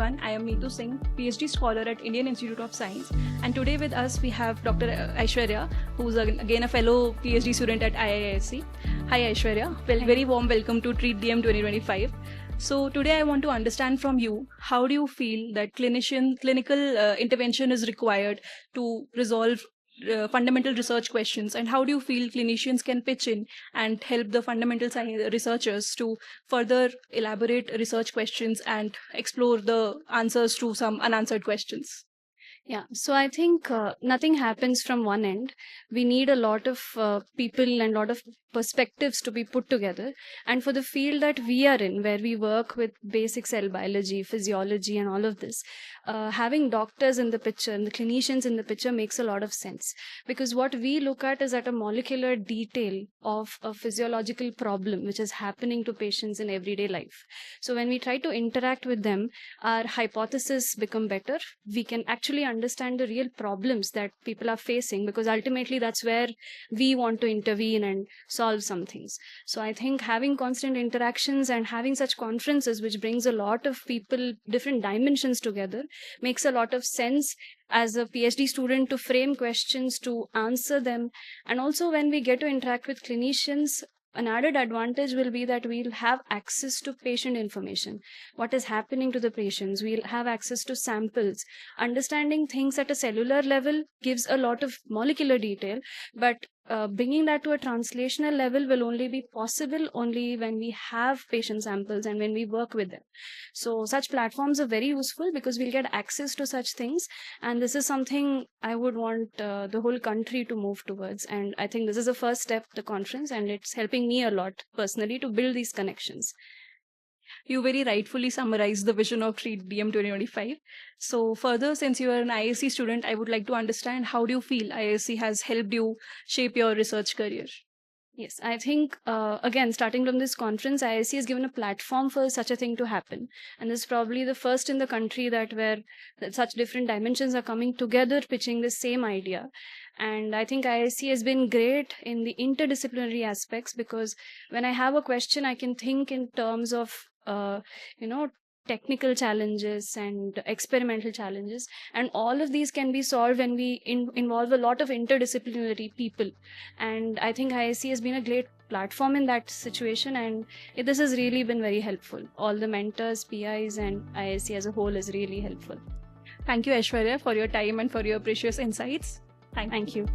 everyone. I am Neetu Singh, Ph.D. scholar at Indian Institute of Science, and today with us we have Dr. Aishwarya, who's again a fellow Ph.D. student at IISc. Hi Aishwarya, very warm welcome to Treat DM 2025. So today I want to understand from you, how do you feel that clinical intervention is required to resolve fundamental research questions, and how do you feel clinicians can pitch in and help the fundamental researchers to further elaborate research questions and explore the answers to some unanswered questions? Yeah, so I think nothing happens from one end. We need a lot of people and a lot of perspectives to be put together. And for the field that we are in, where we work with basic cell biology, physiology, and all of this, having doctors in the picture and the clinicians in the picture makes a lot of sense. Because what we look at is at a molecular detail of a physiological problem which is happening to patients in everyday life. So when we try to interact with them, our hypotheses become better. We can actually understand the real problems that people are facing, because ultimately that's where we want to intervene and solve some things. So I think having constant interactions and having such conferences which brings a lot of people, different dimensions together, makes a lot of sense as a PhD student to frame questions, to answer them. And also when we get to interact with clinicians, an added advantage will be that we'll have access to patient information. What is happening to the patients? We'll have access to samples. Understanding things at a cellular level gives a lot of molecular detail, but bringing that to a translational level will only be possible only when we have patient samples and when we work with them. So such platforms are very useful because we'll get access to such things, and this is something I would want the whole country to move towards. And I think this is the first step, the conference, and it's helping me a lot personally to build these connections. You very rightfully summarized the vision of Treat DM 2025. So further, since you are an IISc student, I would like to understand, how do you feel IISc has helped you shape your research career? Yes, I think, again, starting from this conference, IISc has given a platform for such a thing to happen. And this is probably the first in the country where such different dimensions are coming together, pitching the same idea. And I think IISc has been great in the interdisciplinary aspects, because when I have a question, I can think in terms of, technical challenges and experimental challenges, and all of these can be solved when we involve a lot of interdisciplinary people. And I think IISc has been a great platform in that situation, and this has really been very helpful. All the mentors, PIs, and IISc as a whole is really helpful. Thank you, Aishwarya, for your time and for your precious insights. Thank you.